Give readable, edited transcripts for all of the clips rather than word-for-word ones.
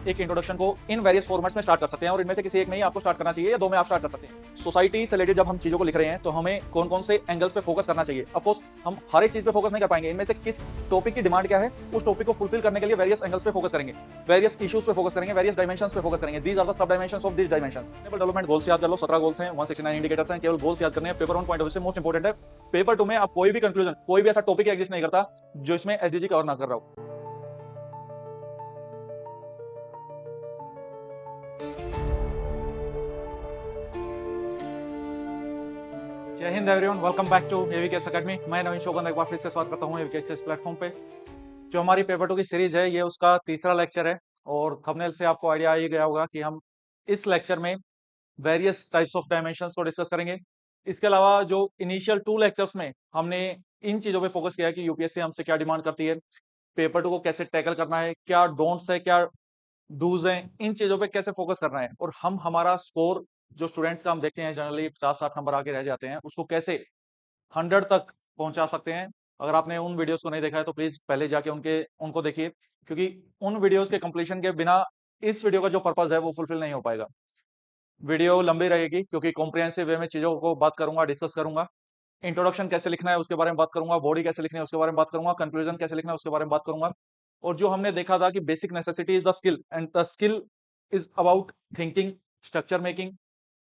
आप एक इंट्रोडक्शन को इन वेरियस फॉर्मेट्स में स्टार्ट कर सकते हैं और इनमें से किसी एक में ही आपको स्टार्ट करना चाहिए या दो में आप स्टार्ट कर सकते हैं। सोसाइटी से रिलेटेड जब हम चीजों को लिख रहे हैं तो हमें कौन कौन से एंगल्स पे फोकस करना चाहिए। ऑफ कोर्स हम हर एक चीज पे फोकस नहीं कर पाएंगे, इनमें से किस टॉपिक की डिमांड क्या है उस टॉपिक को फुलफिल करने के लिए वेरियस एंगल्स पे फोकस करेंगे, वेरियस इश्यूज पे फोकस करेंगे, वेरियस डायमेंशंस पे फोकस करेंगे। These are the sub dimensions of these dimensions. Development goals याद कर लो, 17 गोल्स हैं, 169 इंडिकेटर्स हैं, केवल गोल्स याद करने हैं। पेपर 1 पॉइंट ऑफ व्यू से मोस्ट इंपोर्टेंट है। पेपर 2 में आप कोई भी कंक्लूजन, कोई भी ऐसा टॉपिक एग्जिस्ट नहीं करता जो इसमें एसडीजी कवर ना कर रहा हो। जय हिंद everyone, welcome back to AVKS academy. मैं नवीन शोगन एक बार फिर से स्वागत करता हूं एवीकेएस इस प्लेटफॉर्म पे। जो हमारी पेपर 2 की सीरीज है ये उसका तीसरा लेक्चर है और थंबनेल से आपको आइडिया आ ही गया होगा कि हम इस लेक्चर में वेरियस टाइप्स ऑफ डायमेंशंस को डिस्कस करेंगे। इसके अलावा जो इनिशियल 2 लेक्चर्स में हमने इन चीजों पे फोकस किया है कि यूपीएससी हमसे क्या डिमांड करती है, पेपर 2 को कैसे टैकल करना है, क्या डोंट्स है, क्या डूज हैं, इन चीजों पे कैसे फोकस करना है और हम हमारा स्कोर जो स्टूडेंट्स का हम देखते हैं जनरली 50-60 नंबर आके रह जाते हैं उसको कैसे 100 तक पहुंचा सकते हैं। अगर आपने उन वीडियोस को नहीं देखा है तो प्लीज पहले जाके उनको देखिए, क्योंकि उन वीडियोस के कंप्लीशन के बिना इस वीडियो का जो पर्पस है वो फुलफिल नहीं हो पाएगा। वीडियो लंबी रहेगी क्योंकि कॉम्प्रिहेंसिव वे में चीजों को बात करूंगा, डिस्कस करूंगा। इंट्रोडक्शन कैसे लिखना है उसके बारे में बात करूंगा, बॉडी कैसे लिखनी है उसके बारे में बात करूंगा, कंक्लूजन कैसे लिखना है उसके बारे में बात करूंगा। और जो हमने देखा था कि basic necessity is the skill and the skill is about thinking, structure making.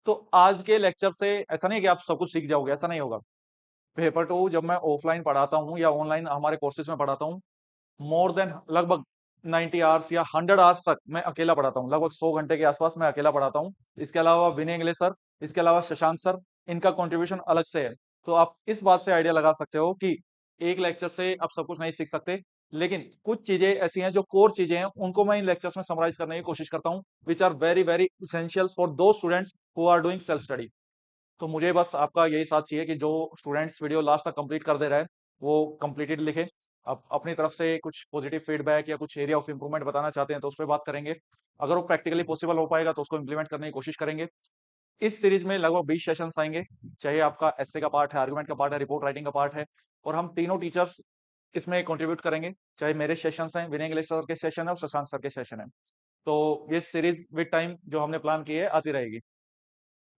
तो आज के लेक्चर से ऐसा नहीं कि आप सब कुछ सीख जाओगे, ऐसा नहीं होगा। पेपर 2 जब मैं ऑफलाइन पढ़ाता हूँ या ऑनलाइन हमारे कोर्सेज में पढ़ाता हूँ, मोर देन लगभग 90 आवर्स या 100 आवर्स तक मैं अकेला पढ़ाता हूँ। लगभग 100 घंटे के आसपास मैं अकेला पढ़ाता हूँ। इसके अलावा विनय इंग्लिश सर, इसके अलावा शशांक सर, इनका कंट्रीब्यूशन अलग से है। तो आप इस बात से आइडिया लगा सकते हो कि एक लेक्चर से आप सब कुछ नहीं सीख सकते, लेकिन कुछ चीजें ऐसी हैं जो कोर चीजें हैं उनको मैं इन लेक्चर्स में समराइज करने की कोशिश करता हूँ, which are very very essential for दो students who are doing self study. तो मुझे बस आपका यही साथ चाहिए कि जो स्टूडेंट्स वीडियो लास्ट तक कंप्लीट कर दे रहे हैं वो कंप्लीटेड लिखे। आप अपनी तरफ से कुछ पॉजिटिव फीडबैक या कुछ एरिया ऑफ इंप्रूवमेंट बताना चाहते हैं तो उस पर बात करेंगे। अगर वो प्रैक्टिकली पॉसिबल हो पाएगा तो उसको इम्प्लीमेंट करने की कोशिश करेंगे। इस सीरीज में लगभग 20 सेशंस आएंगे, चाहे आपका एस्से का पार्ट है, आर्गुमेंट का पार्ट है, रिपोर्ट राइटिंग का पार्ट है, और हम तीनों टीचर्स इसमें कंट्रीब्यूट करेंगे। चाहे मेरे सेशंस हैं, विनय इंग्लिश सर के सेशन है और शशांक सर के सेशन है। तो ये सीरीज विद टाइम जो हमने प्लान की है आती रहेगी।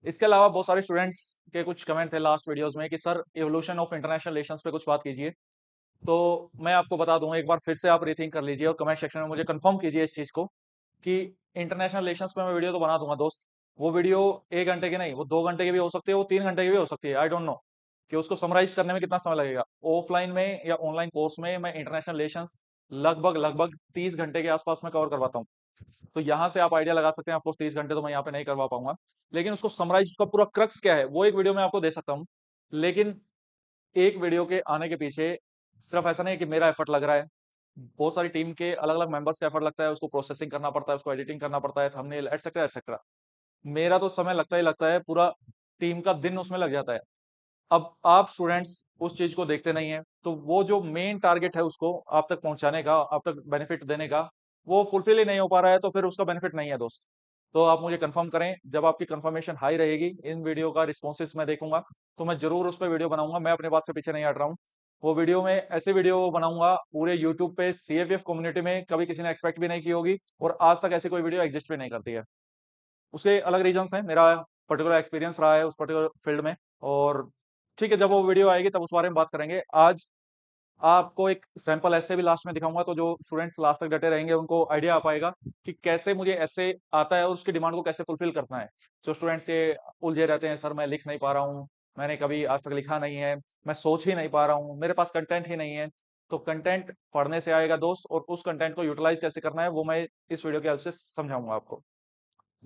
इसके अलावा बहुत सारे स्टूडेंट्स के कुछ कमेंट थे लास्ट वीडियोस में कि sir evolution of international relations पे कुछ बात कीजिए। तो मैं आपको बता दूं, एक बार फिर से आप रीथिंक कर लीजिए और कमेंट सेक्शन में मुझे कंफर्म कीजिए इस चीज को कि इंटरनेशनल रिलेशंस पे मैं वीडियो तो बना दूंगा दोस्त। वो वीडियो 1 घंटे की नहीं, वो 2 घंटे की भी हो सकती है, वो 3 घंटे की भी हो सकती है। आई डोंट नो कि उसको समराइज करने में कितना समय लगेगा। ऑफलाइन में या ऑनलाइन कोर्स में मैं इंटरनेशनल रिलेशंस लगभग लगभग 30 घंटे के आसपास में कवर करवाता हूँ। तो यहाँ से आप आइडिया लगा सकते हैं, आपको 30 घंटे तो मैं यहाँ पे नहीं करवा पाऊंगा, लेकिन उसको समराइज, उसका पूरा क्रक्स क्या है वो एक वीडियो में आपको दे सकता हूँ। लेकिन एक वीडियो के आने के पीछे सिर्फ ऐसा नहीं है कि मेरा एफर्ट लग रहा है, बहुत सारी टीम के अलग अलग मेंबर्स का एफर्ट लगता है। उसको प्रोसेसिंग करना पड़ता है, उसको एडिटिंग करना पड़ता है, थंबनेल एटसेट्रा एटसेट्रा। मेरा तो समय लगता ही लगता है, पूरा टीम का दिन उसमें लग जाता है। अब आप स्टूडेंट्स उस चीज को देखते नहीं है तो वो जो मेन टारगेट है उसको आप तक पहुंचाने का, आप तक बेनिफिट देने का, वो फुलफिल ही नहीं हो पा रहा है, तो फिर उसका बेनिफिट नहीं है दोस्त। तो आप मुझे कंफर्म करें, जब आपकी कंफर्मेशन हाई रहेगी, इन वीडियो का रिस्पॉन्सेस मैं देखूंगा तो मैं जरूर उस पर वीडियो बनाऊंगा। मैं अपने बात से पीछे नहीं हट रहा हूँ। वो वीडियो में ऐसे वीडियो बनाऊंगा पूरे यूट्यूब पे सीएफएफ कम्युनिटी में कभी किसी ने एक्सपेक्ट भी नहीं की होगी, और आज तक ऐसी कोई वीडियो एग्जिस्ट भी नहीं करती है। उसके अलग रीजंस हैं, मेरा पर्टिकुलर एक्सपीरियंस रहा है उस पर्टिकुलर फील्ड में। और ठीक है, जब वो वीडियो आएगी तब उस बारे में बात करेंगे। आज आपको एक सैंपल ऐसे भी लास्ट में दिखाऊंगा तो जो स्टूडेंट्स लास्ट तक डटे रहेंगे उनको आइडिया आ पाएगा कि कैसे मुझे ऐसे आता है और उसकी डिमांड को कैसे फुलफिल करना है। जो स्टूडेंट्स ये उलझे रहते हैं, सर मैं लिख नहीं पा रहा हूँ, मैंने कभी आज तक लिखा नहीं है, मैं सोच ही नहीं पा रहा हूँ, मेरे पास कंटेंट ही नहीं है। तो कंटेंट पढ़ने से आएगा दोस्त, और उस कंटेंट को यूटिलाइज कैसे करना है वो मैं इस वीडियो के हेल्प से समझाऊंगा आपको।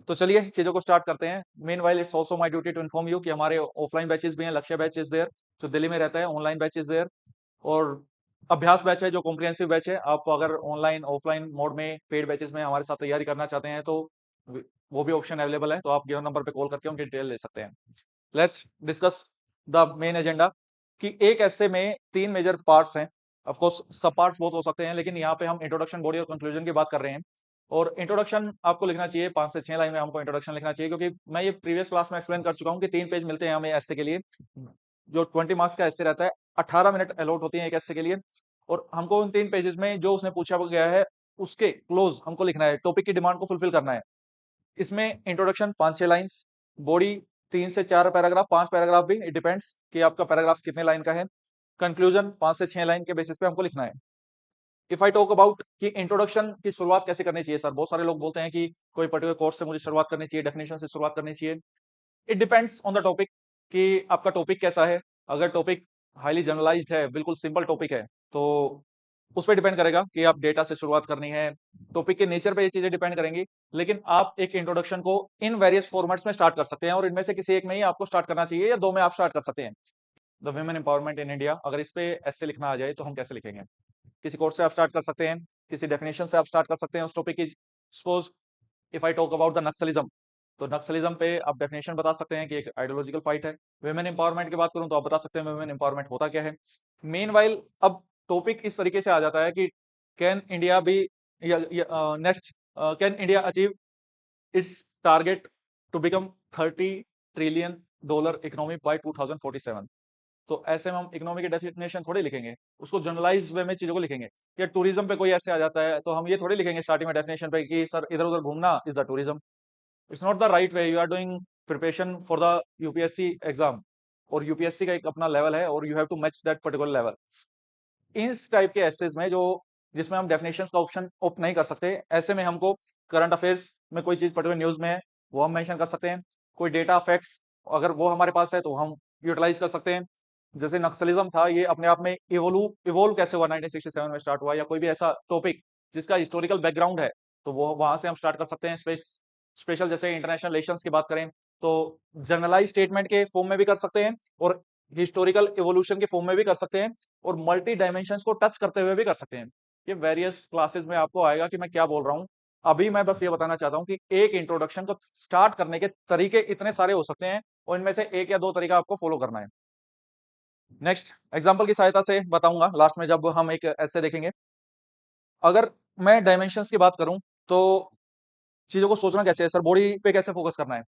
तो चलिए चीजों को स्टार्ट करते हैं। Meanwhile it's also my duty to inform you कि हमारे ऑफलाइन बैचेस भी हैं। लक्ष्य बैच इज देयर जो दिल्ली में रहता है, ऑनलाइन बैच इज देयर, और अभ्यास बैच है जो कॉम्प्रिहेंसिव बैच है। आप अगर ऑनलाइन ऑफलाइन मोड में पेड बैचेस में हमारे साथ तैयारी करना चाहते हैं तो वो भी ऑप्शन अवेलेबल है, तो आप गिवन नंबर पे कॉल करके उनकी डिटेल ले सकते हैं। Let's discuss the main agenda कि एक ऐसे में 3 मेजर पार्ट्स हैं। ऑफ कोर्स सब पार्ट्स बहुत हो सकते हैं, लेकिन यहाँ पे हम इंट्रोडक्शन, बॉडी और कंक्लूजन की बात कर रहे हैं। और इंट्रोडक्शन आपको लिखना चाहिए 5 से 6 लाइन में, हमको इंट्रोडक्शन लिखना चाहिए, क्योंकि मैं ये प्रीवियस क्लास में एक्सप्लेन कर चुका हूँ कि 3 पेज मिलते हैं हमें एस्से के लिए। जो 20 मार्क्स का एस्से रहता है, 18 मिनट अलॉट होती है एक एस्से के लिए, और हमको उन 3 पेजेस में जो उसने पूछा गया है उसके क्लोज हमको लिखना है, टॉपिक की डिमांड को फुलफिल करना है। इसमें इंट्रोडक्शन 5-6 लाइन्स, बॉडी 3 से 4 पैराग्राफ, 5 पैराग्राफ भी, इट डिपेंड्स कि आपका पैराग्राफ कितने लाइन का है। कंक्लूजन 5 से 6 लाइन के बेसिस पे हमको लिखना है। इफ आई टॉक अबाउट कि इंट्रोडक्शन की शुरुआत कैसे करनी चाहिए सर, बहुत सारे लोग बोलते हैं कि कोई पर्टिकुलर कोर्स से मुझे शुरुआत करनी चाहिए, डेफिनेशन से शुरुआत करनी चाहिए। It depends on the topic कि आपका टॉपिक कैसा है। अगर टॉपिक हाईली जनरलाइज्ड है, बिल्कुल सिंपल टॉपिक है, तो उस पे डिपेंड करेगा कि आप डेटा से शुरुआत करनी है। टॉपिक के नेचर पे ये चीजें डिपेंड करेंगी। लेकिन आप एक इंट्रोडक्शन को इन वेरियस फॉर्मेट्स में स्टार्ट कर सकते हैं, और इनमें से किसी एक में ही आपको स्टार्ट करना चाहिए, या दो में आप स्टार्ट कर सकते हैं। The women empowerment in India, अगर इस पे ऐसे लिखना आ जाए तो हम कैसे लिखेंगे? किसी कोर्स से आप स्टार्ट कर सकते हैं, किसी डेफिनेशन से आप स्टार्ट कर सकते हैं उस टॉपिक की। Suppose if I talk about the Naxalism, तो नक्सलिज्म पे आप डेफिनेशन बता सकते हैं कि एक आइडियोलॉजिकल फाइट है। वुमेन एम्पावरमेंट की बात करूं तो आप बता सकते हैं वुमेन एम्पावरमेंट होता क्या है। मीनवाइल अब टॉपिक इस तरीके से आ जाता है कि can India be, next, can India achieve its target to become 30 trillion dollar economy by 2047। तो ऐसे में हम इकोनॉमी की डेफिनेशन थोड़ी लिखेंगे, उसको जनरलाइज वे में चीजों को लिखेंगे। या टूरिज्म पे कोई ऐसे आ जाता है तो हम ये थोड़ी लिखेंगे स्टार्टिंग में डेफिनेशन पे कि सर इधर उधर घूमना is the tourism. It's not the right way. You are doing preparation for the UPSC exam, और यूपीएससी का एक अपना लेवल है, और you have to match that particular level. इस टाइप के एसेज में जो, जिसमें हम डेफिनेशंस का ऑप्शन ओप नहीं कर सकते, ऐसे में हमको करंट अफेयर्स में कोई चीज पर्टिकुलर न्यूज में है वो हम मेंशन कर सकते हैं। कोई डेटा फैक्ट्स अगर वो हमारे पास है तो हम यूटिलाइज कर सकते हैं। जैसे नक्सलिज्म था, ये अपने आप में इवोल्व कैसे हुआ, 1967 में स्टार्ट हुआ, या कोई भी ऐसा टॉपिक जिसका हिस्टोरिकल बैकग्राउंड है, तो वो वहां से हम स्टार्ट कर सकते हैं। स्पेशल जैसे इंटरनेशनल रिलेशंस की बात करें तो जनरलाइज स्टेटमेंट के फॉर्म में भी कर सकते हैं, और हिस्टोरिकल इवोल्यूशन के फॉर्म में भी कर सकते हैं, और मल्टी डायमेंशंस को टच करते हुए भी कर सकते हैं। ये वेरियस क्लासेस में आपको आएगा कि मैं क्या बोल रहा हूँ। अभी मैं बस ये बताना चाहता हूँ कि एक इंट्रोडक्शन को स्टार्ट करने के तरीके इतने सारे हो सकते हैं, और इनमें से एक या दो तरीका आपको फॉलो करना है। नेक्स्ट एग्जांपल की सहायता से बताऊंगा लास्ट में जब हम एक ऐसे देखेंगे। अगर मैं डायमेंशंस की बात करूं तो चीजों को सोचना कैसे है सर, बॉडी पे कैसे फोकस करना है।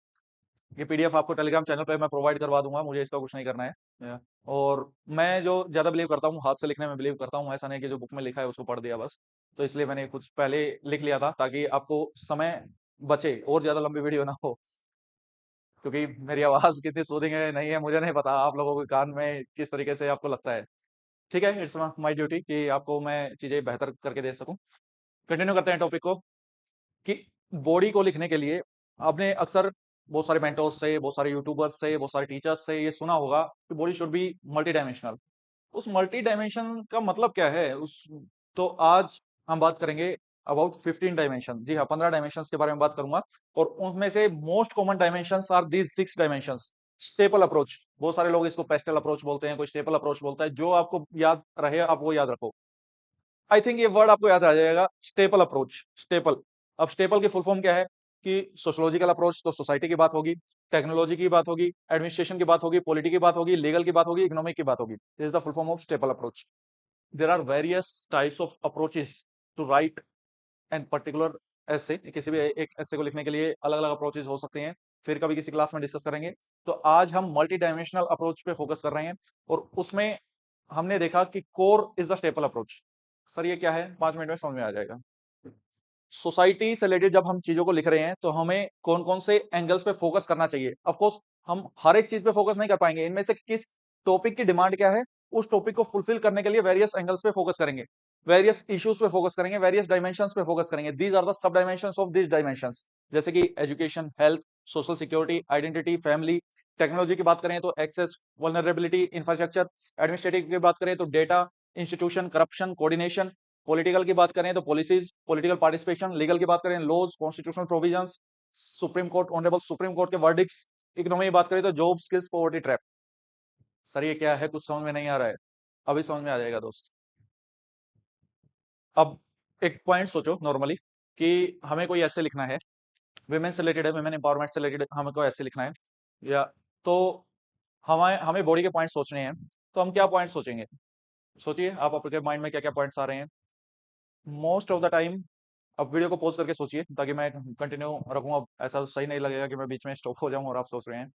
ये पीडीएफ आपको टेलीग्राम चैनल पे मैं प्रोवाइड करवा दूंगा, मुझे इसका कुछ नहीं करना है। और मैं जो ज्यादा बिलीव करता हूँ, हाथ से लिखने में बिलीव करता हूँ, ऐसा नहीं कि जो बुक में लिखा है उसको पढ़ दिया बस। तो इसलिए मैंने कुछ पहले लिख लिया था ताकि आपको समय बचे और ज्यादा लंबी वीडियो ना हो। क्योंकि मेरी आवाज कितनी सूदिंग है नहीं है मुझे नहीं पता, आप लोगों के कान में किस तरीके से आपको लगता है। ठीक है, इट्स माई ड्यूटी कि आपको मैं चीजें बेहतर करके दे सकूं। कंटिन्यू करते हैं टॉपिक को, कि बॉडी को लिखने के लिए आपने अक्सर बहुत सारे मेंटोर्स से, बहुत सारे यूट्यूबर्स से, बहुत सारे टीचर्स से ये सुना होगा कि body should be multi dimensional. उस मल्टी डायमेंशन का मतलब क्या है उस, तो आज हम बात करेंगे अबाउट 15 डायमेंशन। जी हाँ, 15 डायमेंशन के बारे में बात करूंगा, और उनमें से most common dimension are these 6 dimension. STEPLE approach, बहुत सारे लोग इसको पेस्टल अप्रोच बोलते हैं, कोई स्टेपल अप्रोच बोलता है, जो आपको याद रहे आप वो याद रखो। आई थिंक ये वर्ड आपको याद आ जाएगा, स्टेपल अप्रोच, स्टेपल। अब स्टेपल की फुल फॉर्म क्या है कि सोशोलॉजिकल अप्रोच तो सोसाइटी की बात होगी, टेक्नोलॉजी की बात होगी, एडमिनिस्ट्रेशन की बात होगी, पॉलिटी की बात होगी, लीगल की बात होगी, इकोनॉमिक की बात होगी। This is the full form of STEPLE approach. There are various types of approaches to write and particular essay, किसी भी एक ऐसे को लिखने के लिए अलग अलग अप्रोचेस हो सकते हैं, फिर कभी किसी क्लास में डिस्कस करेंगे। तो आज हम मल्टी डायमेंशनल अप्रोच पे फोकस कर रहे हैं, और उसमें हमने देखा कि core is the staple approach. Sir ये क्या है, 5 मिनट में समझ में आ जाएगा। सोसाइटी से रिलेटेड जब हम चीजों को लिख रहे हैं तो हमें कौन कौन से एंगल्स पे फोकस करना चाहिए। ऑफ कोर्स हम हर एक चीज पे फोकस नहीं कर पाएंगे, इनमें से किस टॉपिक की डिमांड क्या है, उस टॉपिक को फुलफिल करने के लिए वेरियस एंगल्स पे फोकस करेंगे, वेरियस इश्यूज पे फोकस करेंगे, वेरियस डायमेंशंस पे फोकस करेंगे। These are the sub dimensions of this dimensions, जैसे कि education, health, social security, identity, family. Technology की बात करें तो एक्सेस, वल्नरेबिलिटी, इंफ्रास्ट्रक्चर। एडमिनिस्ट्रेटिव की बात करें तो data, institution, corruption, coordination. Political की बात करें तो पॉलिसीज, पॉलिटिकल पार्टिसिपेशन। लीगल की बात करें laws, constitutional provisions, supreme court, honourable supreme court के वर्डिक्ट्स। इकोनॉमी की बात करें तो job, skills, poverty trap. Sir ये क्या है, कुछ समझ में नहीं आ रहा है? अभी समझ में आ जाएगा दोस्त। अब एक पॉइंट सोचो नॉर्मली कि हमें कोई ऐसे लिखना है, वुमेन से रिलेटेड है, वुमेन एम्पावरमेंट से रिलेटेड हमें कोई ऐसे लिखना है, या तो हमें हमें बॉडी के पॉइंट सोचने हैं। तो हम क्या पॉइंट सोचेंगे? सोचिए आप, आपके माइंड में क्या क्या पॉइंट्स आ रहे हैं। मोस्ट ऑफ द टाइम अब वीडियो को पॉज करके सोचिए ताकि मैं कंटिन्यू रखूं। अब ऐसा सही नहीं लगेगा कि मैं बीच में स्टॉप हो जाऊं और आप सोच रहे हैं।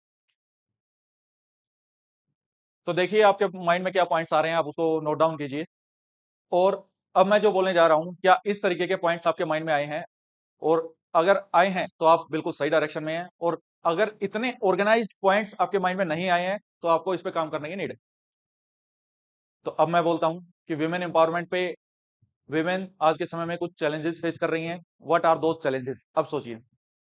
तो देखिए आपके माइंड में क्या पॉइंट्स आ रहे हैं, आप उसको नोट डाउन कीजिए। और अब मैं जो बोलने जा रहा हूँ, क्या इस तरीके के पॉइंट्स आपके माइंड में आए हैं? और अगर आए हैं तो आप बिल्कुल सही डायरेक्शन में हैं, और अगर इतने ऑर्गेनाइज्ड पॉइंट्स आपके माइंड में नहीं आए हैं तो आपको इस पे काम करने की नीड है। तो अब मैं बोलता हूँ कि विमेन एम्पावरमेंट पे विमेन आज के समय में कुछ चैलेंजेस फेस कर रही हैं। What are those challenges? अब सोचिए,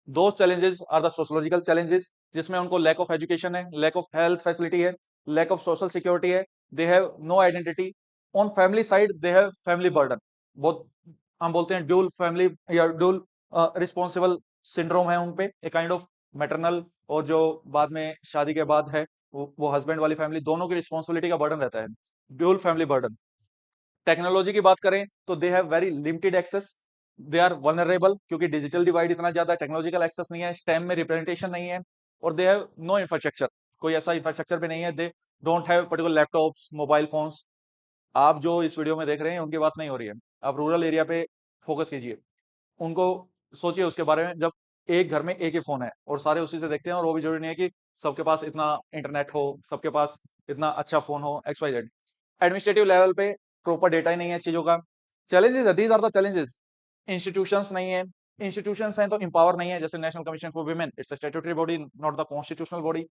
those challenges are the sociological challenges, जिसमें उनको लैक ऑफ एजुकेशन है, लैक ऑफ हेल्थ फैसिलिटी है, लैक ऑफ सोशल सिक्योरिटी है, they have no identity. On family side they have family burden. बहुत हम बोलते हैं ड्यूल फैमिली या ड्यूल रिस्पॉन्सिबल सिंड्रोम है उन पे, ए काइंड ऑफ मैटरनल, और जो बाद में शादी के बाद है वो हस्बैंड वाली फैमिली, दोनों की रिस्पॉन्सिबिलिटी का बर्डन रहता है, ड्यूल फैमिली बर्डन। टेक्नोलॉजी की बात करें तो they have very limited access, they are vulnerable, क्योंकि डिजिटल डिवाइड इतना ज्यादा है, टेक्नोलॉजिकल एक्सेस नहीं है, स्टेम में रिप्रेजेंटेशन नहीं है, और दे हैव नो इंफ्रास्ट्रक्चर, कोई ऐसा इंफ्रास्ट्रक्चर भी नहीं है, they don't have particular laptops, mobile phones. आप जो इस वीडियो में देख रहे हैं उनकी बात नहीं हो रही है, आप रूरल एरिया पे फोकस कीजिए, उनको सोचिए उसके बारे में, जब एक घर में एक ही फोन है और सारे उसी से देखते हैं, और वो भी जरूरी नहीं है कि सबके पास इतना इंटरनेट हो, सबके पास इतना अच्छा फोन हो, X Y Z. Administrative level पे प्रॉपर डेटा ही नहीं है चीजों का। चैलेंजेस है, these are the challenges. Institutions नहीं है, इंस्टीट्यूशंस हैं तो empower नहीं है, जैसे National commission for Women, it's a statutory body, not the constitutional body.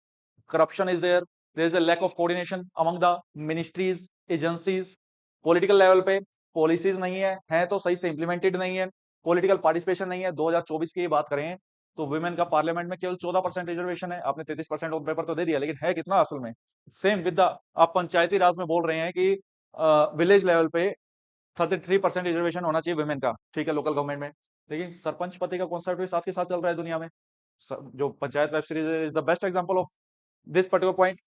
corruption is there is a lack of coordination among the ministries, agencies। Political level पे policies नहीं है तो सही से इंप्लीमेंटेड नहीं है, पॉलिटिकल पार्टिसिपेशन नहीं है। 2024 की बात करें तो वुमेन का पार्लियामेंट में केवल 14% रिजर्वेशन है, आपने 33% ऑन पेपर तो दे दिया, लेकिन है कितना असल में? सेम विद द, आप पंचायती राज में बोल रहे हैं कि विलेज लेवल पे 33% रिजर्वेशन होना चाहिए वुमेन का, ठीक है, लोकल गवर्नमेंट में, लेकिन सरपंच पति का कॉन्सेप्ट भी साथ के साथ चल रहा है दुनिया में। जो Panchayat web series is the best example of this particular point।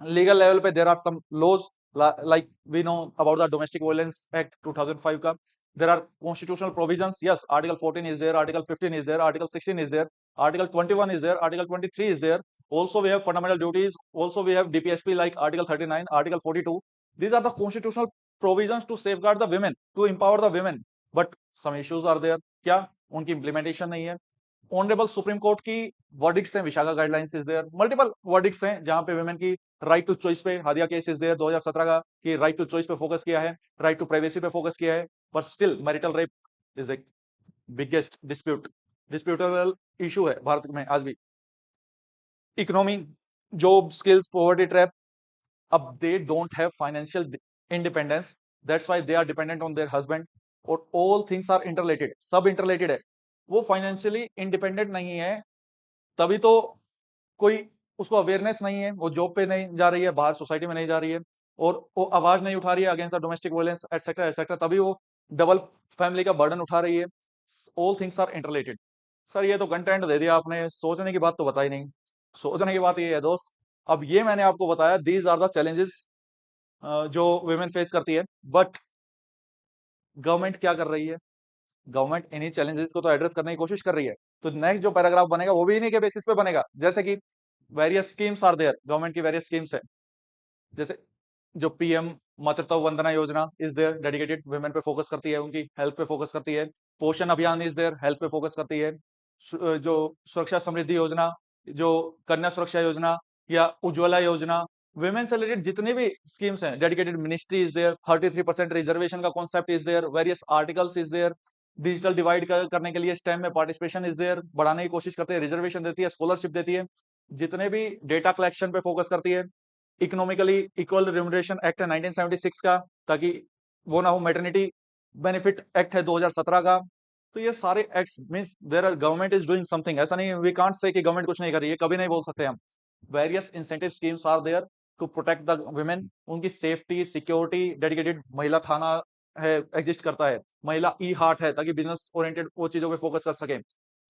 Legal level पे there are some laws, like we know about the domestic violence act 2005 का। There are constitutional provisions, yes, article 14 is there, article 15 is there, article 16 is there, article 21 is there, article 23 is there. also we have fundamental duties, also we have DPSP like article 39, article 42। these are the constitutional provisions to safeguard the women, to empower the women, but some issues are there। क्या उनकी implementation नहीं है? Honourable supreme court की verdicts हैं, Vishakha guidelines is there, multiple verdicts हैं जहां पे women की राइट टू चॉइस पे, हादिया केस इज देयर 2017 का, कि राइट टू चॉइस पे फोकस किया है, राइट टू प्राइवेसी पे फोकस किया है, but still marital rape is a biggest disputable issue है भारत में आज भी। Economy, job, skills, poverty trap. अब they don't have financial independence, that's why they are dependent on their husband, और all things are interrelated, सब interrelated है। वो financially independent नहीं है, तभी तो कोई उसको अवेयरनेस नहीं है, वो जॉब पे नहीं जा रही है, बाहर सोसाइटी में नहीं जा रही है, और वो आवाज नहीं उठा रही है against the domestic violence etcetera etcetera, तभी वो डबल फैमिली का बर्डन उठा रही है। All things are interrelated. Sir ये तो कंटेंट दे दिया आपने, सोचने की बात तो बताई नहीं। सोचने की बात ये है दोस्त, अब ये मैंने आपको बताया, दीज आर द चैलेंजेस जो वुमेन फेस करती है, बट गवर्नमेंट क्या कर रही है? गवर्नमेंट इन्हीं चैलेंजेस को तो एड्रेस करने की कोशिश कर रही है। तो नेक्स्ट जो पैराग्राफ बनेगा वो भी इन्हीं के बेसिस पे बनेगा, जैसे कि various schemes are there, government की वेरियस स्कीम्स है, जैसे जो PM Matritva Vandana Yojana is there, dedicated women पे फोकस करती है, उनकी हेल्थ पे फोकस करती है। पोषण अभियान इज देयर, हेल्थ पे फोकस करती है। जो सुरक्षा समृद्धि योजना, जो कन्या सुरक्षा योजना, या उज्ज्वला योजना, वुमेन से रिलेटेड जितने भी स्कीम्स हैं, dedicated ministry is there, 33% reservation का concept is there, various articles is there. Digital divide करने के लिए स्टेम में पार्टिसिपेशन इज देयर, बढ़ाने की कोशिश करते हैं, रिजर्वेशन देती है, स्कॉलरशिप देती है। जितने भी डेटा कलेक्शन पे फोकस करती है, इकोनॉमिकली इक्वल रिम्यूनरेशन एक्ट है 1976 का, ताकि वो ना हो, मैटरनिटी बेनिफिट एक्ट है 2017 का। तो ये सारे acts means there are, government is doing something, ऐसा नहीं, वी कांट से कि गवर्नमेंट कुछ नहीं कर रही है, कभी नहीं बोल सकते हम। Various incentive schemes are there to protect the women, उनकी सेफ्टी सिक्योरिटी, डेडिकेटेड महिला थाना है, एग्जिस्ट करता है, महिला ई हार्ट है, ताकि बिजनेस ओरिएंटेड वो चीजों पे फोकस कर सके।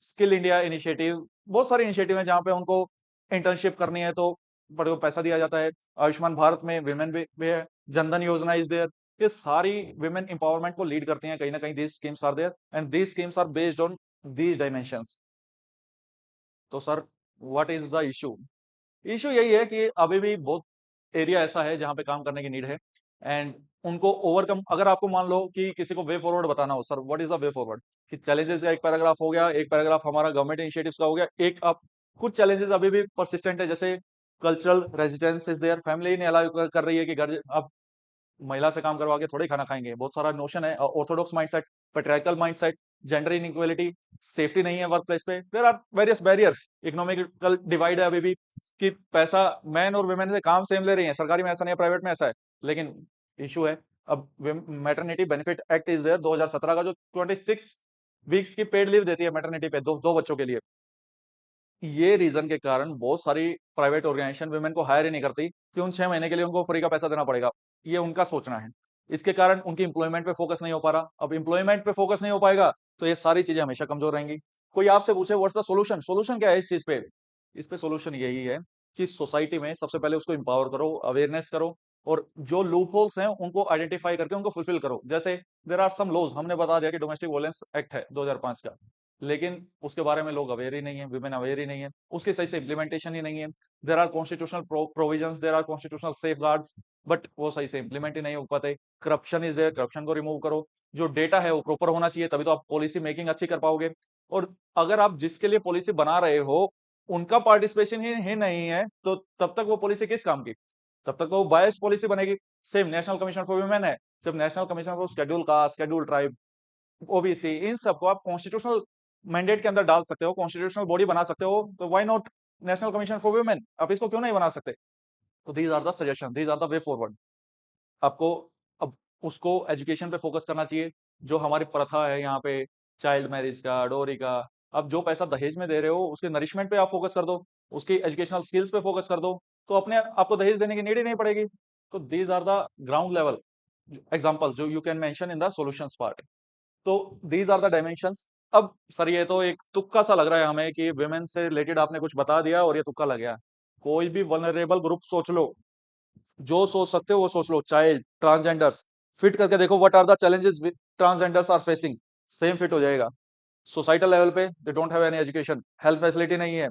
स्किल इंडिया इनिशिएटिव, बहुत सारे इनिशिएटिव है जहाँ पे उनको इंटर्नशिप करनी है तो बड़े को पैसा दिया जाता है। आयुष्मान भारत में विमेन भी है, जनधन योजना इज देयर। ये सारी विमेन एम्पावरमेंट को लीड करती हैं कहीं ना कहीं, these schemes are there and these schemes are based on these dimensions. तो sir what is the issue? Issue यही है कि अभी भी बहुत एरिया ऐसा है जहाँ पे काम करने की नीड है, एंड उनको ओवरकम, अगर आपको मान लो कि किसी को वे फॉरवर्ड बताना हो, sir what is the way forward, कि चैलेंजेस का एक पैराग्राफ हो गया, एक पैराग्राफ हमारा गवर्नमेंट इनिशिएटिव्स का हो गया, एक आप कुछ चैलेंजेस अभी भी परसिस्टेंट है, जैसे cultural residence is there, family नहीं अलाउ कर रही है कि घर अब महिला से काम करवा के थोड़े खाना खाएंगे। बहुत सारा नोशन है, orthodox mindset, patriarchal mindset, gender inequality, safety नहीं है वर्क प्लेस पे, there are various barriers, economical divide है अभी भी, कि पैसा मैन और वुमेन से काम सेम ले रही है, सरकारी में ऐसा नहीं है, प्राइवेट में ऐसा है। लेकिन इशू है, अब maternity benefit act is there 2017 का, जो 26 वीक्स की पेड लीव देती है मैटरनिटी पे, दो बच्चों के लिए। ये रीजन के कारण बहुत सारी प्राइवेट ऑर्गेनाइजेशन वुमेन को हायर ही नहीं करती कि उन 6 महीने के लिए उनको फ्री का पैसा देना पड़ेगा। ये उनका सोचना है। इसके कारण उनकी इंप्लॉयमेंट पे फोकस नहीं हो पा रहा। अब इंप्लॉयमेंट पे फोकस नहीं हो पाएगा तो ये सारी चीजें हमेशा कमजोर रहेंगी। कोई आपसे पूछे व्हाट्स द सोल्यूशन, सोल्यूशन क्या है इस चीज पे? इस पे सोल्यूशन यही है कि सोसाइटी में सबसे पहले उसको इंपावर करो, अवेयरनेस करो, और जो लूप होल्स हैं उनको आइडेंटिफाई करके उनको फुलफिल करो। जैसे देर आर सम लॉज, हमने बता दिया कि डोमेस्टिक वायलेंस एक्ट है 2005 का, लेकिन उसके बारे में लोग अवेयर ही नहीं है, विमेन अवेयर ही नहीं है, उसकी सही से इम्प्लीमेंटेशन ही नहीं है। There are constitutional provisions, there are constitutional safeguards, but वो सही से इम्प्लीमेंट ही नहीं हो पाते। करप्शन इज देयर, करप्शन को रिमूव करो। जो डेटा है वो प्रॉपर होना चाहिए, तभी तो आप पॉलिसी मेकिंग अच्छी कर पाओगे। और अगर आप जिसके लिए पॉलिसी बना रहे हो उनका पार्टिसिपेशन ही नहीं है, तो तब तक वो पॉलिसी किस काम की? तब तक तो वो बायस्ड पॉलिसी बनेगी। Same national commission for women है, जब national commission for schedule caste, schedule tribe, OBC, इन सबको आप कॉन्स्टिट्यूशनल मैंडेट के अंदर डाल सकते हो, कॉन्स्टिट्यूशनल बॉडी बना सकते हो, तो why not National commission for Women? आप इसको क्यों नहीं बना सकते? तो these are the suggestion, these are the way forward. आपको अब उसको एजुकेशन पे फोकस करना चाहिए। जो हमारी प्रथा है यहाँ पे, चाइल्ड मैरिज का, डोरी का, अब जो पैसा दहेज में दे रहे हो उसके नरिशमेंट पे आप फोकस कर दो, उसकी एजुकेशनल स्किल्स पे फोकस कर दो, तो अपने आपको दहेज देने की नीड ही नहीं पड़ेगी। तो these are the ground level example जो you can mention in the solutions part. तो दीज आर द डायमेंशंस। अब सर ये तो एक तुक्का सा लग रहा है हमें कि वुमेन से रिलेटेड आपने कुछ बता दिया और ये तुक्का लग गया। कोई भी वनरेबल ग्रुप सोच लो, जो सोच सकते हो वो सोच लो, चाइल्ड, ट्रांसजेंडर्स, फिट करके देखो what are the challenges transgenders are facing, same fit हो जाएगा। सोसाइटल लेवल पे they don't have any education, health facility नहीं है,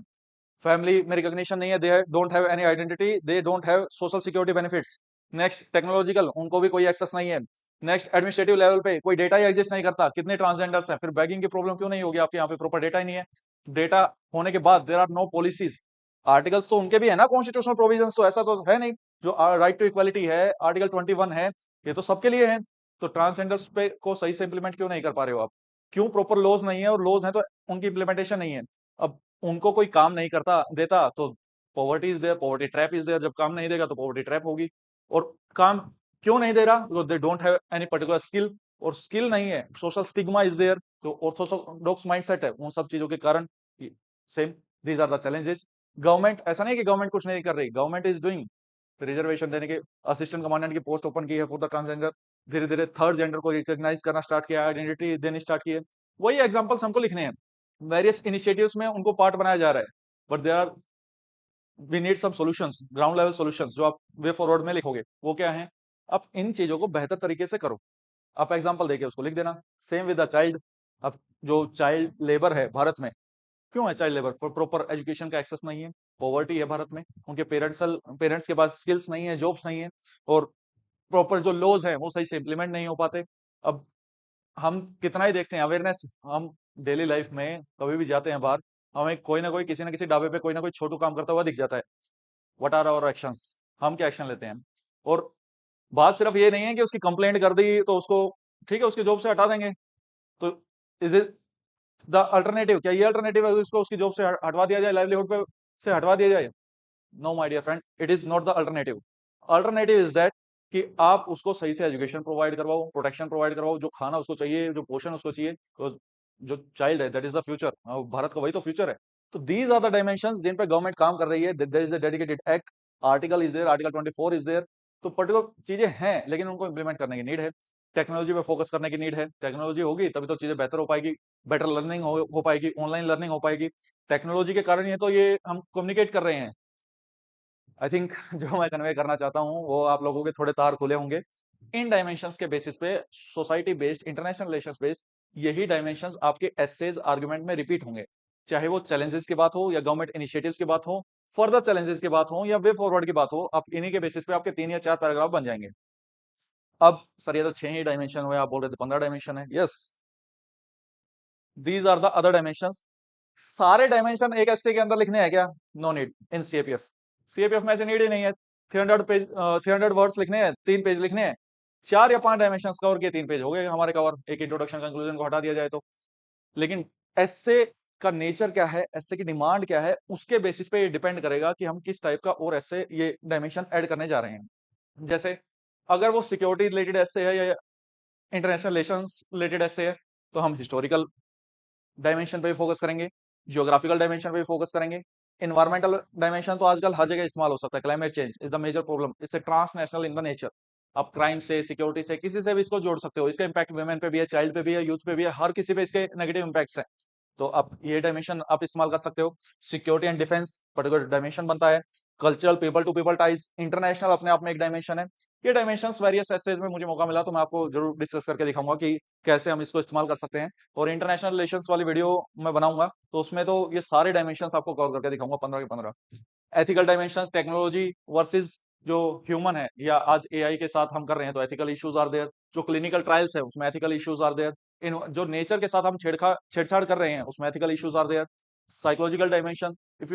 फैमिली में रिकॉग्निशन नहीं है, they don't have any identity, they don't have social security benefits. Next technological, उनको भी कोई एक्सेस नहीं है। नेक्स्ट एडमिनिस्ट्रेटिव लेवल पे कोई डेटा ही एग्जिस्ट नहीं करता, कितने ट्रांसजेंडर्स हैं, फिर बैगिंग की प्रॉब्लम क्यों नहीं होगी आपके यहाँ पे? प्रॉपर डेटा ही नहीं है। डेटा होने के बाद there are no policies. Articles तो उनके भी है ना, कॉन्स्टिट्यूशनल प्रोविजंस, तो ऐसा तो है नहीं। जो राइट टू इक्वालिटी है, आर्टिकल 21 है, ये तो सबके लिए है। तो ट्रांसजेंडर्स पे को सही से इंप्लीमेंट क्यों नहीं कर पा रहे हो आप? क्यों प्रॉपर लॉज नहीं है, और लॉज है तो उनकी इंप्लीमेंटेशन नहीं है। अब उनको कोई काम नहीं करता देता तो poverty is there, poverty trap is there, जब काम नहीं देगा तो पॉवर्टी ट्रैप होगी। और काम क्यों नहीं दे रहा? Because they don't have any particular skill, और स्किल नहीं है, सोशल स्टिग्मा इज देयर, जो ऑर्थोडॉक्स माइंडसेट है, उन सब चीजों के कारण same these are the challenges. Government, ऐसा नहीं कि गवर्नमेंट कुछ नहीं कर रही, गवर्नमेंट इज डूइंग। रिजर्वेशन देने के, असिस्टेंट कमांडेंट की पोस्ट ओपन की है फॉर द ट्रांसजेंडर, धीरे धीरे थर्ड जेंडर को रिकॉग्नाइज करना स्टार्ट किया, आइडेंटिटी देनी स्टार्ट की है। वही एग्जांपल्स हमको लिखने हैं, वेरियस इनिशिएटिव्स में उनको पार्ट बनाया जा रहा है, but they are, we need some solutions, ground level solutions जो आप वे फॉरवर्ड में लिखोगे वो क्या है? आप इन चीजों को बेहतर तरीके से करो, आप एग्जांपल देके उसको लिख देना। Same with the child. अब जो चाइल्ड लेबर है भारत में, क्यों है चाइल्ड लेबर? प्रॉपर एजुकेशन का एक्सेस नहीं है, पॉवर्टी है भारत में, उनके पेरेंट्स के पास स्किल्स नहीं है, जॉब्स नहीं है, और प्रॉपर जो लॉज है वो सही से इंप्लीमेंट नहीं हो पाते। अब हम कितना ही देखते हैं अवेयरनेस, हम डेली लाइफ में कभी भी जाते हैं बाहर, हमें कोई ना कोई किसी ना किसी ढाबे पे कोई ना कोई छोटू काम करता हुआ दिख जाता है। What are our actions? हम क्या एक्शन लेते हैं? और बात सिर्फ ये नहीं है कि उसकी कंप्लेंट कर दी तो उसको ठीक है उसकी जॉब से हटा देंगे, तो इज इट द अल्टरनेटिव? क्या ये अल्टरनेटिव है उसको उसकी जॉब से हटवा दिया जाए, लाइवलीहुड पे से हटवा दिया जाए? No my dear friend, it is not the alternative. Alternative is that कि आप उसको सही से एजुकेशन प्रोवाइड करवाओ, प्रोटेक्शन प्रोवाइड करवाओ, जो खाना उसको चाहिए, जो पोषण उसको चाहिए, तो जो चाइल्ड है that is the future, Bharat का वही तो फ्यूचर है। तो दीज आर द डायमेंशंस जिन पे गवर्नमेंट काम कर रही है। There is a dedicated act, article is there, article 24 is there. तो पर्टिकुलर चीजें हैं, लेकिन उनको इंप्लीमेंट करने की नीड है, टेक्नोलॉजी पे फोकस करने की नीड है। टेक्नोलॉजी होगी तभी तो चीजें बेहतर हो पाएगी, बेटर लर्निंग हो पाएगी, ऑनलाइन लर्निंग हो पाएगी। टेक्नोलॉजी के कारण ये तो ये हम कम्युनिकेट कर रहे हैं। आई थिंक जो मैं कन्वे करना चाहता हूँ वो आप लोगों के थोड़े तार खुले होंगे। इन डायमेंशंस के बेसिस पे, society based, international relations based, यही डायमेंशंस आपके एसेज आर्गुमेंट में रिपीट होंगे, चाहे वो चैलेंजेस की बात हो या गवर्नमेंट इनिशिएटिव्स की बात हो, फर्दर चैलेंजेस की बात हो या वे फॉरवर्ड की बात हो, आप इन्हीं के बेसिस पे आपके 3 या 4 पैराग्राफ बन जाएंगे। अब सर ये तो 6 ही डायमेंशन हुए, आप बोल रहे थे 15 डायमेंशन है। Yes, these are the other dimensions. सारे डायमेंशन एक एसए के अंदर लिखने हैं क्या? No need in CAPF. CAPF में ऐसे नीड ही नहीं है। 300 पेज, 300 वर्ड्स लिखने हैं, 3 पेज लिखने हैं, 4 या 5 डायमेंशंस कवर किए, 3 पेज हो गए हमारे कवर, एक इंट्रोडक्शन कंक्लूजन को हटा दिया जाए तो। लेकिन एस्से का नेचर क्या है, एस्से की डिमांड क्या है, उसके बेसिस पे ये डिपेंड करेगा कि हम किस टाइप का और एस्से ये डायमेंशन ऐड करने जा रहे हैं। जैसे अगर वो सिक्योरिटी रिलेटेड एस्से है या इंटरनेशनल रिलेशंस रिलेटेड एस्से है, तो हम हिस्टोरिकल डायमेंशन पे भी फोकस करेंगे, जियोग्राफिकल डायमेंशन पे भी फोकस करेंगे। एनवायरमेंटल डायमेंशन तो आजकल हर जगह इस्तेमाल हो सकता है। Climate change is the major problem, it's transnational in the nature. आप क्राइम से, सिक्योरिटी से, किसी से भी इसको जोड़ सकते हो। इसका इम्पैक्ट वुमेन पे भी है, चाइल्ड पे भी है, यूथ पे भी है, हर किसी पे इसके नेगेटिव इम्पैक्ट्स हैं। तो आप ये डायमेंशन आप इस्तेमाल कर सकते हो। Security and defence particular dimension बनता है। Cultural, people to people ties, international अपने आप में एक डायमेंशन है। ये डायमेंशंस वेरियस एसेज में मुझे मौका मिला तो मैं आपको जरूर डिस्कस करके दिखाऊंगा कि कैसे हम इसको इस्तेमाल कर सकते हैं। और इंटरनेशनल रिलेशंस वाली वीडियो मैं बनाऊंगा तो उसमें तो ये सारे डायमेंशंस आपको कवर करके दिखाऊंगा, 15 के 15। एथिकल डायमेंशन, टेक्नोलॉजी वर्सेस जो ह्यूमन है या आज एआई के साथ हम कर रहे हैं, तो एथिकल इश्यूज आर देयर। जो क्लिनिकल ट्रायल्स है उसमें एथिकल इश्यूज आर देयर। इन जो नेचर के साथ हम छेड़छाड़ कर रहे हैं उसमें ethical issues are there. Psychological dimension, if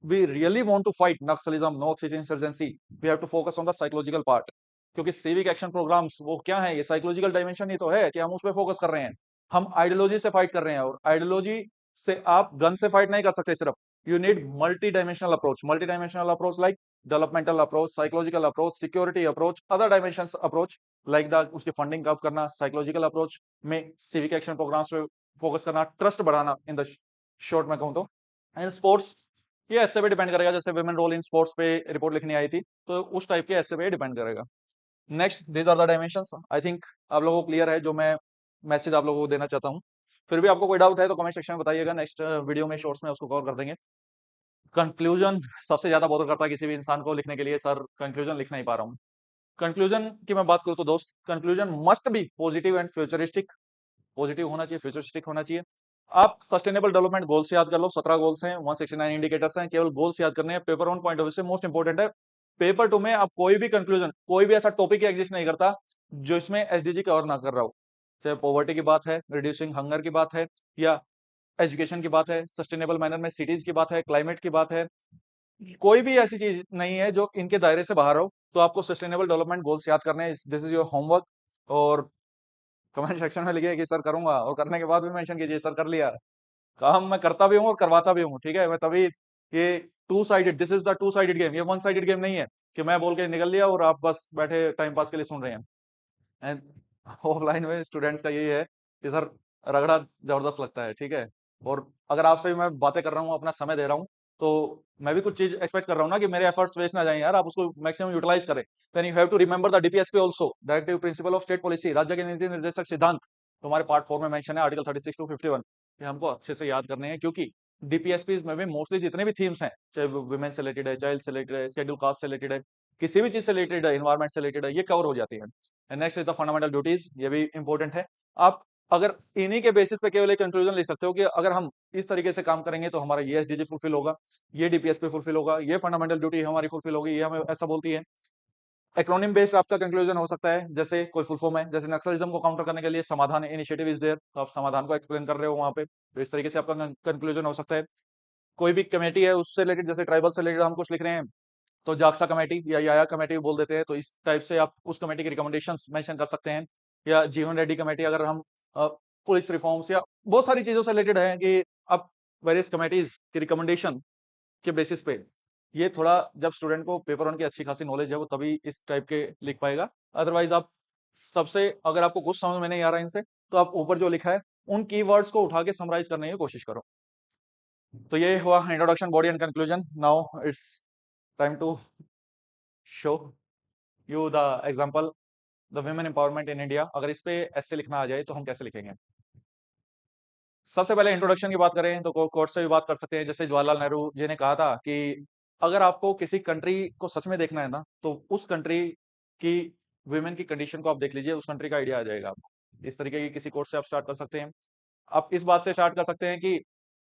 we really want to fight Naxalism, North East insurgency, we have to focus on the psychological part. क्योंकि सिविक एक्शन प्रोग्राम्स वो क्या है, ये साइकोलॉजिकल डायमेंशन ही तो है कि हम उस पर फोकस कर रहे हैं। हम आइडियोलॉजी से फाइट कर रहे हैं, और आइडियोलॉजी से आप गन से फाइट नहीं कर सकते सिर्फ। you need multi-dimensional approach like developmental approach, psychological approach, security approach, other dimensions approach like the उसकी फंडिंग कब करना, साइकोलॉजिकल अप्रोच में सिविक एक्शन प्रोग्राम्स पे फोकस करना, ट्रस्ट बढ़ाना इन द शॉर्ट में कहूँ तो। एंड स्पोर्ट्स, ये ऐसे पे डिपेंड करेगा, जैसे वुमेन रोल इन स्पोर्ट्स पे रिपोर्ट लिखनी आई थी तो उस टाइप के ऐसे पे डिपेंड करेगा। Next, these are the dimensions. I think आप लोगों को क्लियर है जो मैं मैसेज आप लोगों को देना चाहता हूँ। फिर भी आपको कोई डाउट है तो कमेंट सेक्शन में बताइएगा, नेक्स्ट वीडियो में शॉर्ट्स में उसको कवर कर देंगे। कंक्लूजन सबसे ज्यादा बॉदर करता है किसी भी इंसान को लिखने के लिए, सर कंक्लूजन लिख नहीं पा रहा हूँ। कंक्लूजन की मैं बात करूँ तो दोस्त, conclusion must be positive and futuristic. Positive होना चाहिए, फ्यूचरिस्टिक होना चाहिए। आप सस्टेनेबल डेवलपमेंट गोल्स याद कर लो, 17 गोल्स हैं, 169 इंडिकेटर्स हैं, केवल गोल्स याद करने हैं। Paper one point of view से मोस्ट इंपोर्टेंट है। पेपर टू में आप कोई भी कंक्लूजन, कोई भी ऐसा टॉपिक एग्जिस्ट नहीं करता जो इसमें एसडीजी कवर ना कर रहा हो। चाहे पॉवर्टी की बात है, रिड्यूसिंग हंगर की बात है, या एजुकेशन की बात है, सस्टेनेबल मैनर में सिटीज की बात है, क्लाइमेट की बात है, कोई भी ऐसी चीज नहीं है जो इनके दायरे से बाहर हो। तो आपको सस्टेनेबल डेवलपमेंट गोल्स याद करने हैं, दिस इज योर होमवर्क। और कमेंट सेक्शन में लिखिए कि सर करूंगा, और करने के बाद भी मेंशन कीजिए सर कर लिया। काम मैं करता भी हूँ और करवाता भी हूँ, ठीक है। मैं तभी, ये two sided, this is the two sided game, ये वन साइडेड गेम नहीं है कि मैं बोल के निकल लिया और आप बस बैठे टाइम पास के लिए सुन रहे हैं। एंड ऑफलाइन में स्टूडेंट्स का यही है कि सर रगड़ा जबरदस्त लगता है, ठीक है। और अगर आपसे भी मैं बातें कर रहा हूँ, अपना समय दे रहा हूँ, तो मैं भी कुछ चीज एक्सपेक्ट कर रहा हूँ ना कि मेरे एफर्ट्स वेस्ट ना जाएं यार, आप उसको मैक्सिमम यूटिलाइज करें। Then you have to remember the DPSP also, directive principle of state policy, राज्य के नीति निर्देशक सिद्धांत। तो हमारे पार्ट 4 में मेंशन है, आर्टिकल 36 टू 51, ये हमको अच्छे से याद करने हैं। क्योंकि डीपीएसपी में भी मोस्टली जितने भी थीम्स हैं, चाहे वुमेन से रिलेटेड है, चाइल्ड से रिलेटेड है, शेड्यूल कास्ट से रिलेटेड है, किसी भी चीज से रिलेटेड है, इन्वायरमेंट से रिलेटेड है, ये कवर हो जाती है। Next is the fundamental duties, ये भी इंपॉर्टेंट है। आप अगर इन्हीं के बेसिस पे केवल एक कंक्लूजन लिख सकते हो कि अगर हम इस तरीके से काम करेंगे तो हमारा ये एसडीजी फुलफिल होगा, ये डीपीएसपी फुलफिल होगा, ये फंडामेंटल ड्यूटी हमारी फुलफिल होगी, ये हमें ऐसा बोलती है। एक्रोनिम बेस्ड आपका कंक्लूजन हो सकता है, जैसे कोई फुल फॉर्म है, जैसे नक्सलिज्म को काउंटर करने के लिए समाधान इनिशिएटिव इज देयर, तो आप समाधान को एक्सप्लेन कर रहे हो वहां पे, तो इस तरीके से आपका कंक्लूजन हो सकता है। कोई भी कमेटी है उससे रिलेटेड, जैसे ट्राइबल से रिलेटेड हम कुछ लिख रहे हैं, तो जाक्सा कमेटी या याया कमेटी बोल देते हैं, तो इस टाइप से आप उस कमेटी की रिकमेंडेशंस मेंशन कर सकते हैं। या जीवन रेड्डी कमेटी, अगर हम पुलिस रिफॉर्म्स या बहुत सारी चीजों से रिलेटेड है कि आप वेरियस कमेटीज की रिकमेंडेशन के बेसिस पे, ये थोड़ा जब स्टूडेंट को पेपर वन की अच्छी खासी नॉलेज है वो तभी इस टाइप के लिख पाएगा। अदरवाइज आप सबसे, अगर आपको कुछ समझ में नहीं आ रहा है इनसे, तो आप ऊपर जो लिखा है उन कीवर्ड्स को उठा के समराइज करने की कोशिश करो। तो ये हुआ introduction, body and conclusion. Now it's time to show you the example, the women empowerment in India. अगर इस पे ऐसे लिखना आ जाए तो हम कैसे लिखेंगे। सबसे पहले इंट्रोडक्शन की बात करें तो कोर्ट से भी बात कर सकते हैं। जैसे जवाहरलाल नेहरू जी ने कहा था कि अगर आपको किसी कंट्री को सच में देखना है ना, तो उस कंट्री की वुमेन की कंडीशन को आप देख लीजिए, उस कंट्री का आइडिया आ जाएगा आपको। इस तरीके की किसी कोर्ट से आप स्टार्ट कर सकते हैं। आप इस बात से स्टार्ट कर सकते हैं कि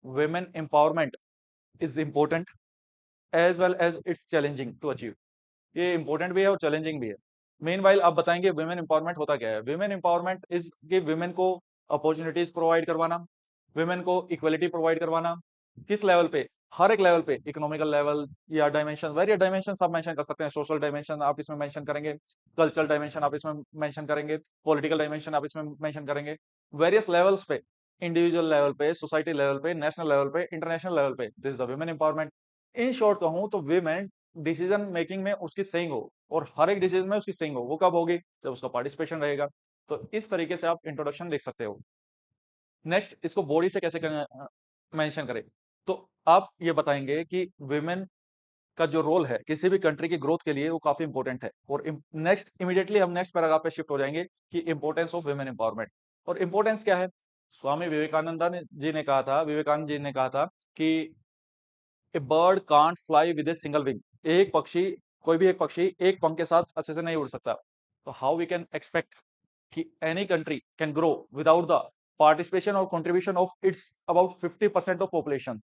women empowerment is important as well as it's challenging to achieve. ये इंपॉर्टेंट भी है और चैलेंजिंग भी है। मेन वाइल आप बताएंगे वुमेन एम्पावरमेंट होता क्या है। वुमेन एम्पावरमेंट इज कि वुमेन को अपॉर्चुनिटीज प्रोवाइड करवाना, वुमेन को इक्वलिटी प्रोवाइड करवाना। किस लेवल पे, हर एक लेवल पे, इकोनॉमिकल लेवल या डायमेंशन, वेरियस डायमेंशन आप मेंशन कर सकते हैं। सोशल डायमेंशन आप इसमें मेंशन करेंगे, कल्चरल डायमेंशन आप इसमें मेंशन करेंगे, पॉलिटिकल डायमेंशन आप इसमें मेंशन करेंगे। वेरियस लेवल्स पे, इंडिविजुअल लेवल पे, सोसाइटी लेवल पे, नेशनल लेवल पे, इंटरनेशनल लेवल पे, this is the women empowerment. In short कहूं तो वुमेन डिसीजन मेकिंग में उसकी सेइंग हो, और हर एक डिसीजन में उसकी सेइंग हो। वो कब होगी? जब उसका पार्टिसिपेशन रहेगा। तो इस तरीके से आप इंट्रोडक्शन लिख सकते हो। नेक्स्ट, इसको बॉडी से कैसे मेंशन करें? तो आप ये बताएंगे कि वुमेन का जो रोल है किसी भी कंट्री की ग्रोथ के लिए, वो काफी इंपॉर्टेंट है। और नेक्स्ट इमीडिएटली हम नेक्स्ट पैराग्राफ पे शिफ्ट हो जाएंगे कि इंपॉर्टेंस ऑफ वुमेन एम्पावरमेंट। और इंपॉर्टेंस क्या है? स्वामी विवेकानंद जी ने कहा था कि a bird can't fly with a single wing. एक पक्षी, कोई भी एक पक्षी एक पंख के साथ अच्छे से नहीं उड़ सकता। तो हाउ वी कैन एक्सपेक्ट कि any country can grow without the participation और contribution of its about 50% of population.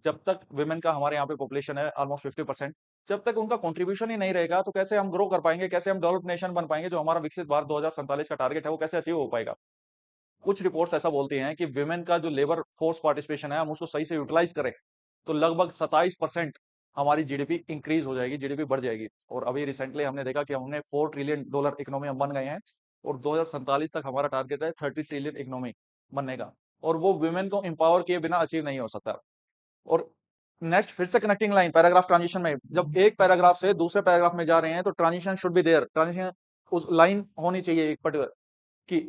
जब तक वुमेन का हमारे यहाँ पे पॉपुलेशन है ऑलमोस्ट 50%, जब तक उनका कंट्रीब्यूशन ही नहीं रहेगा तो कैसे हम ग्रो कर पाएंगे, कैसे हम डेवलप नेशन बन पाएंगे? जो हमारा विकसित भारत 2047 का टारगेट है, वो कैसे अचीव हो पाएगा? कुछ रिपोर्ट्स ऐसा बोलती हैं कि विमेन का जो लेबर फोर्स पार्टिसिपेशन है, हम उसको सही से यूटिलाइज करें तो लगभग 27% हमारी जीडीपी इंक्रीज हो जाएगी, जीडीपी बढ़ जाएगी। और अभी रिसेंटली हमने देखा कि हमने $4 ट्रिलियन इकोनॉमी हम बन गए हैं, और 2047 तक हमारा टारगेट है 30 ट्रिलियन इकोनॉमी बनने का। और वो वुमेन को एम्पावर किए बिना अचीव नहीं हो सकता। और नेक्स्ट, फिर से कनेक्टिंग लाइन पैराग्राफ ट्रांजिशन में, जब एक पैराग्राफ से दूसरे पैराग्राफ में जा रहे हैं तो transition should be there, transition उस लाइन होनी चाहिए एक पर्टिकुलर कि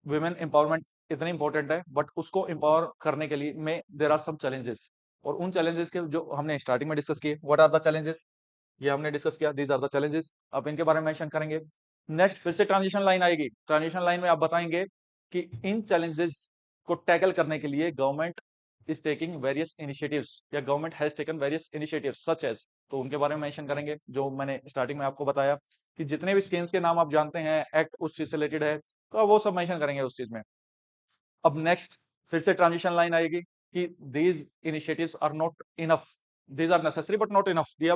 वुमेन एम्पावरमेंट इतनी इंपॉर्टेंट है, बट उसको एम्पावर करने के लिए में देर आर सम चैलेंजेस। और उन चैलेंजेस के जो हमने स्टार्टिंग में डिस्कस किए, व्हाट आर द चैलेंजेस, ये हमने डिस्कस किया, दीज आर द चैलेंजेस। आप इनके बारे में मेंशन करेंगे। नेक्स्ट, फिर से ट्रांजिशन लाइन आएगी। ट्रांजिशन लाइन में आप बताएंगे कि इन चैलेंजेस को टैकल करने के लिए government is taking various initiatives, या government has taken various initiatives such as. तो उनके बारे में मेंशन करेंगे, जो मैंने स्टार्टिंग में आपको बताया कि जितने भी स्कीम्स के नाम आप जानते हैं, एक्ट उस चीज से रिलेटेड है, तो आप वो सब मेंशन करेंगे उस चीज में। अब नेक्स्ट, फिर से ट्रांजिशन लाइन आएगी कि these initiatives are not enough, these are necessary but not enough. ये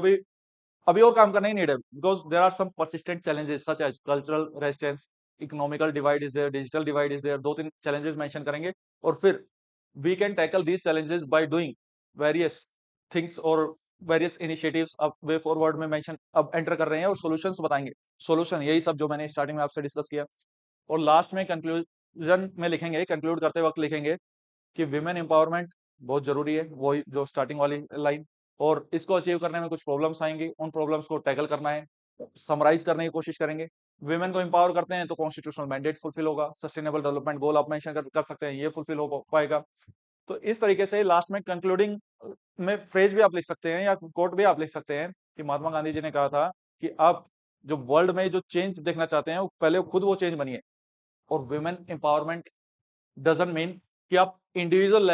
अभी और काम करना ही नीड है, because there are some persistent challenges such as cultural resistance, economical divide is there, digital divide is there. दो तीन चैलेंजेस मेंशन करेंगे, और फिर we can tackle these challenges by doing various things और वेरियस इनिशिएटिव्स। अब way forward में mention अब enter कर रहे हैं, और सॉल्यूशंस बताएंगे। सॉल्यूशन यही सब जो मैंने स्टार्टिंग में आपसे डिस्कस किया। और लास्ट में कंक्लूजन में लिखेंगे, कंक्लूड करते वक्त लिखेंगे कि विमेन एम्पावरमेंट बहुत जरूरी है, वही जो स्टार्टिंग वाली लाइन। और इसको अचीव करने में कुछ प्रॉब्लम्स आएंगी, उन प्रॉब्लम्स को टैकल करना है, समराइज करने की कोशिश करेंगे। विमेन को एम्पावर करते हैं तो कॉन्स्टिट्यूशनल मैंडेट फुलफिल होगा, सस्टेनेबल डेवलपमेंट गोल आप मेंशन कर सकते हैं, ये फुलफिल हो पाएगा। तो इस तरीके से लास्ट में कंक्लूडिंग में फ्रेज भी आप लिख सकते हैं, या कोट भी आप लिख सकते हैं कि महात्मा गांधी जी ने कहा था कि आप जो वर्ल्ड में जो चेंज देखना चाहते हैं, वो पहले खुद वो चेंज बनिए। और वुमेन एम्पावरमेंट डजंट मीन कि आप इंडिविजुअल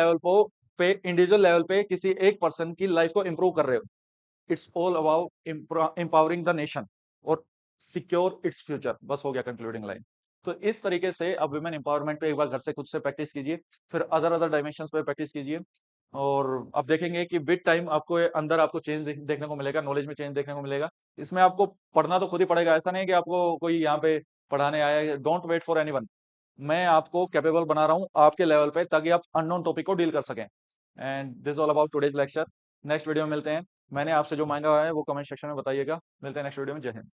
लेवल पे किसी एक पर्सन की लाइफ को इंप्रूव कर रहे हो। It's all about empowering the nation और सिक्योर इट्स फ्यूचर। बस हो गया कंक्लूडिंग लाइन। तो इस तरीके से अब वुमेन एम्पावरमेंट पे एक बार घर से खुद से प्रैक्टिस कीजिए, फिर अदर अदर डायमेंशंस पे प्रैक्टिस कीजिए, और आप देखेंगे कि विद टाइम आपको अंदर आपको चेंज देखने को मिलेगा, नॉलेज में चेंज देखने को मिलेगा। इसमें आपको पढ़ना तो खुद ही पड़ेगा, ऐसा नहीं है कि आपको कोई यहाँ पे पढ़ाने आया है। Don't wait for anyone. मैं आपको कैपेबल बना रहा हूँ आपके लेवल पे, ताकि आप अननोन टॉपिक को डील कर सकें। And this all about today's lecture. Next video में मिलते हैं। मैंने आपसे जो मांगा है वो कमेंट सेक्शन में बताइएगा। मिलते हैं नेक्स्ट वीडियो में। जय हिंद।